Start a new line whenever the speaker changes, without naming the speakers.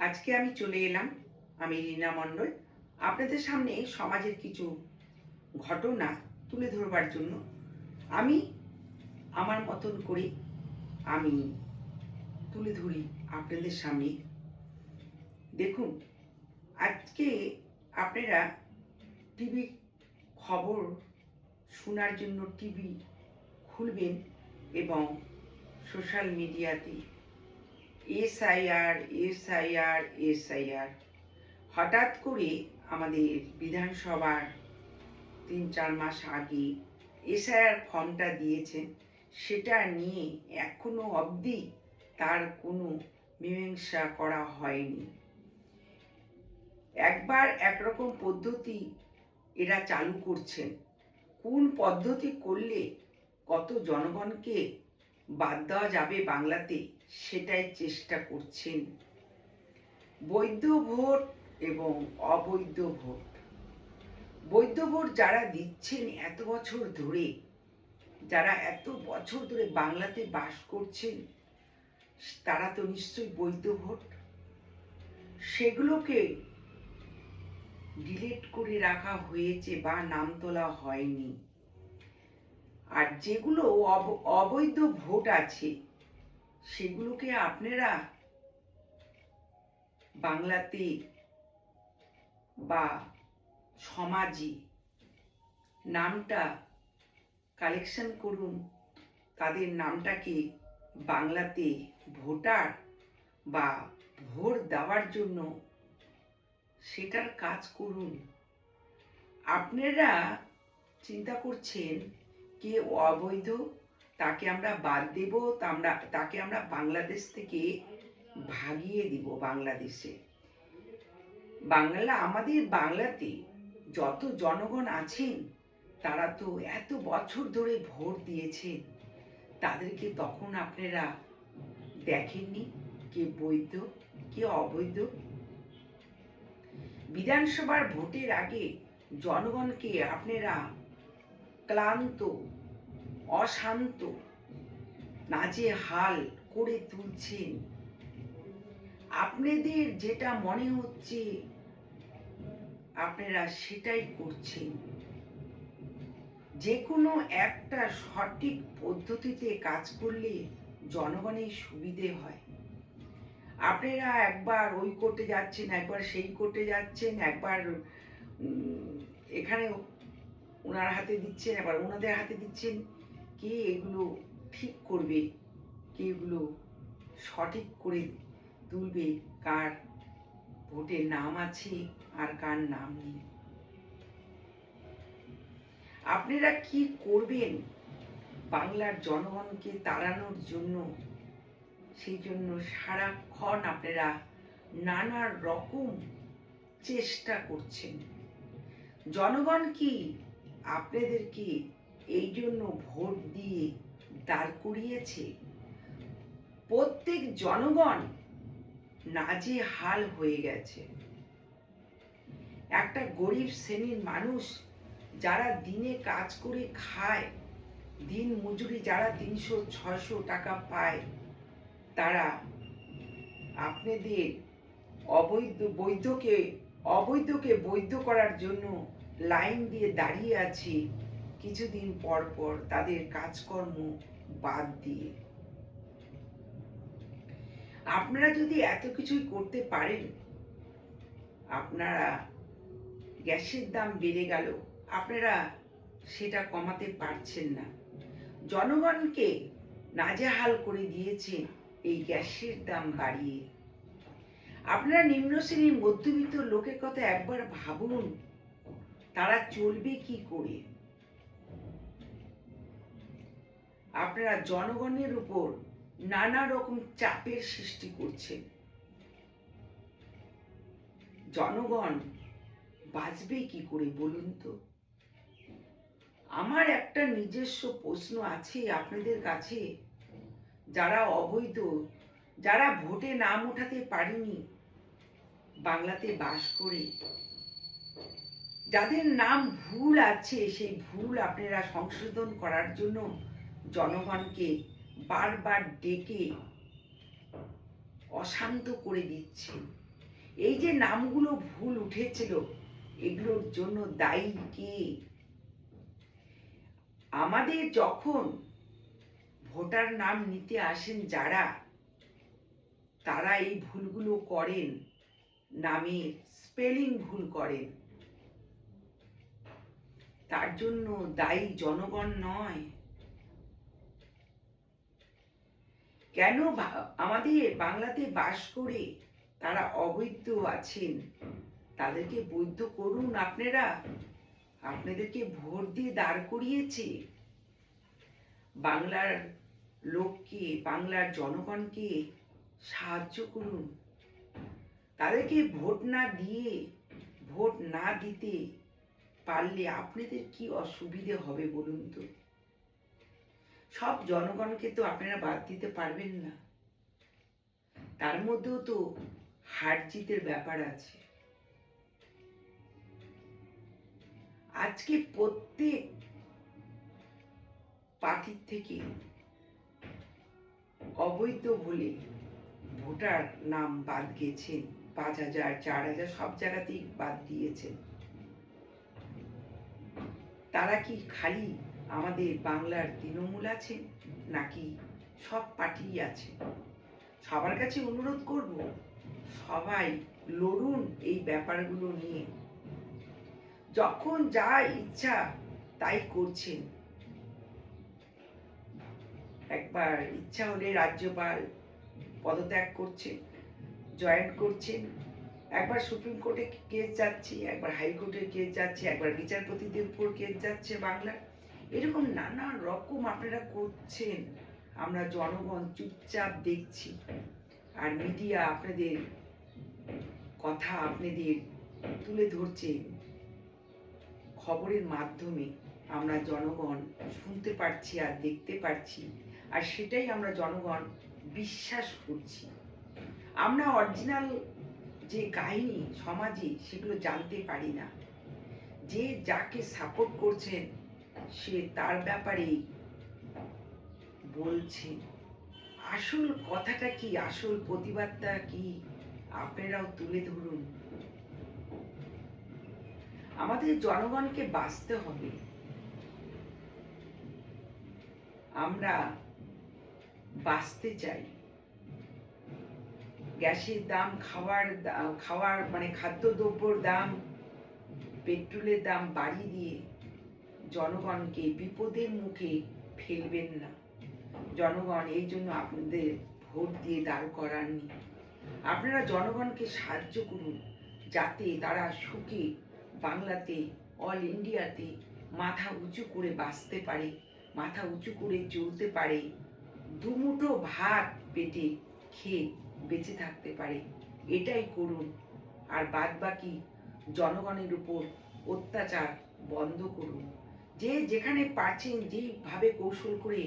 আজকে আমি চলে এলাম। আমি রীনা মণ্ডল আপনাদের সামনে সমাজের কিছু ঘটনা তুলে ধরবার জন্য। আমি আমার মতন করে আমি তুলে ধরি আপনাদের সামনে। দেখুন, আজকে আপনারা টিভি খবর শোনার জন্য টিভি খুলবেন এবং সোশ্যাল মিডিয়াতে এসআইআর হঠাৎ করে আমাদের বিধানসভার ৩-৪ মাস আগে এসআইআর ফর্মটা দিয়েছেন, সেটা নিয়ে এখনো অবধি তার কোনো মীমাংসা করা হয়নি। একবার একরকম পদ্ধতি এরা চালু করছেন, কোন পদ্ধতি করলে কত জনগণকে বাদ দেওয়া যাবে বাংলাতে, সেটাই চেষ্টা করছেন। বৈধ ভোট এবং অবৈধ ভোট। বৈধ ভোট যারা দিচ্ছেন এত বছর ধরে, যারা এত বছর ধরে বাংলাতে বাস করছেন, তারা তো নিশ্চয়ই বৈধ ভোট। সেগুলোকে ডিলিট করে রাখা হয়েছে বা নাম তোলা হয়নি। আর যেগুলো অবৈধ ভোট আছে, সেগুলোকে আপনারা বাংলাতে বা সমাজে নামটা কালেকশন করুন, তাদের নামটাকে বাংলাতে ভোটার বা ভোট দেওয়ার জন্য সেটার কাজ করুন। আপনারা চিন্তা করছেন কে অবৈধ, তাকে আমরা বাদ দেব, তাকে আমরা বাংলাদেশ থেকে ভাগিয়ে দিব। বাংলাদেশে আমাদের বাংলাতে যত জনগণ আছেন, তারা তো এত বছর ধরে ভোট দিয়েছেন, তাদেরকে তখন আপনারা দেখেননি কে বৈধ কে অবৈধ। বিধানসভার ভোটের আগে জনগণকে আপনারা ক্লান্ত, অশান্ত, নাজেহাল করে তুলছেন। আপনাদের যেটা মনে হচ্ছে আপনারা সেটাই করছেন। যে কোনো একটা সঠিক পদ্ধতিতে কাজ করলে জনগণের সুবিধে হয়। আপনারা একবার ওই কোর্টে যাচ্ছেন, একবার সেই কোর্টে যাচ্ছেন, একবার এখানে ওনার হাতে দিচ্ছেন, একবার ওনাদের হাতে দিচ্ছেন। কে এগুলো ঠিক করবে, কে এগুলো সঠিক করে তুলবে, কার ভোটে নাম আছে আর কার নাম নেই? আপনারা কি করবেন বাংলার জনগণকে তাড়ানোর জন্য? সেই জন্য সারাক্ষণ আপনারা নানা রকম চেষ্টা করছেন। জনগণ কি আপনাদেরকে এই জন্য ভোট দিয়ে দাঁড় করিয়েছে? প্রত্যেক জনগণ নাজেহাল হয়ে গেছে। একটা গরিব শ্রেণীর মানুষ যারা দিনে কাজ করে খায়, দিন মজুরি যারা 300-600 টাকা পায়, তারা আপনাদের অবৈধকে বৈধ করার জন্য লাইন দিয়ে দাঁড়িয়ে আছে, কিছুদিন পর পর তাদের কাজকর্ম বাদ দিয়ে। আপনারা যদি এত কিছুই করতে পারেন, আপনারা গ্যাসের দাম বেড়ে গেল, আপনারা সেটা কমাতে পারছেন না। জনগণকে নাজেহাল করে দিয়েছেন এই গ্যাসের দাম বাড়িয়ে। আপনারা নিম্ন শ্রেণীর মধ্যবিত্ত লোকের কথা একবার ভাবুন, তারা চলবে কি করে? আপনারা জনগণের উপর নানা রকম চাপের সৃষ্টি করছেন। জনগণ বাঁচবে কি করে বলুন তো? আমার একটা নিজস্ব প্রশ্ন আছে আপনাদের কাছে। যারা অবৈধ, যারা ভোটে নাম ওঠাতে পারেনি বাংলাতে বাস করে, যাদের নাম ভুল আছে, সেই ভুল আপনারা সংশোধন করার জন্য জনগণকে বারবার ডেকে অশান্ত করে দিচ্ছেন। এই যে নামগুলো ভুল উঠেছিল, এগুলোর জন্য দায়ী কে? আমাদের যখন ভোটার নাম নিতে আসেন যারা, তারা এই ভুলগুলো করেন, নামের স্পেলিং ভুল করেন। তার জন্য দায়ী জনগণ নয়। কেন আমাদের বাংলাতে বাস করে তারা অবৈধ আছেন, তাদেরকে বৈধ করুন আপনারা। আপনাদেরকে ভোট দিয়ে দাঁড় করিয়েছে। বাংলার লোককে, বাংলার জনগণকে সাহায্য করুন। তাদেরকে ভোট না দিতে পারলে আপনাদের কি অসুবিধে হবে বলুন তো? সব জনগণকে তো আপনারা বাদ দিতে পারবেন না। তার মধ্যেও তো হার জিতের ব্যাপার আছে। আজকে প্রত্যেক পার্টির থেকে অবৈধ বলে ভোটার নাম বাদ গেছেন। 5,000, 4,000 সব জায়গাতেই বাদ দিয়েছেন। তারা কি খালি আমাদের বাংলার তৃণমূল আছেন, নাকি সব পার্টি আছে? সবার কাছে অনুরোধ করব, সবাই লড়ুন এই ব্যাপারগুলো নিয়ে। যখন যা ইচ্ছা তাই করছেন। একবার ইচ্ছা হলে রাজ্যপাল পদত্যাগ করছেন, জয়েন করছেন, একবার সুপ্রিম কোর্টে কেস যাচ্ছে, একবার হাইকোর্টে কেস যাচ্ছে, একবার বিচারপতিদের উপর কেস যাচ্ছে বাংলার। এরকম নানা রকম আপনারা করছেন, আমরা জনগণ চুপচাপ দেখছি। আর মিডিয়া আপনাদের কথা আপনাদের তুলে ধরছে খবরের মাধ্যমে, আমরা জনগণ শুনতে পারছি আর দেখতে পারছি। আর সেটাই আমরা জনগণ বিশ্বাস করছি। আমরা অরিজিনাল যে কাহিনী সমাজে সেগুলো জানতে পারি না। যে যাকে সাপোর্ট করছেন সে তার ব্যাপারেই বলছেন। আসল কথাটা কি, আসল প্রতিবাদটা কি, আপনারাও তুলে ধরুন। আমাদের জনগণকে বাঁচতে হবে। আমরা বাঁচতে চাই। গ্যাসের দাম, খাওয়ার মানে খাদ্যদ্রব্যর দাম, পেট্রোলের দাম বাড়িয়ে দিয়ে জনগণকে বিপদের মুখে ফেলবেন না। জনগণ এই জন্য আপনাদের ভোট দিয়ে দাঁড় করাননি। আপনারা জনগণকে সাহায্য করুন, যাতে তারা সুখে বাংলাতে, অল ইন্ডিয়াতে মাথা উঁচু করে বাঁচতে পারে, মাথা উঁচু করে চলতে পারে, দুমুঠো ভাত পেটে খেয়ে বেঁচে থাকতে পারে। এটাই করুন। আর বাদবাকি জনগণের উপর অত্যাচার বন্ধ করুন। যে যেখানে পারছেন যেভাবে কৌশল করে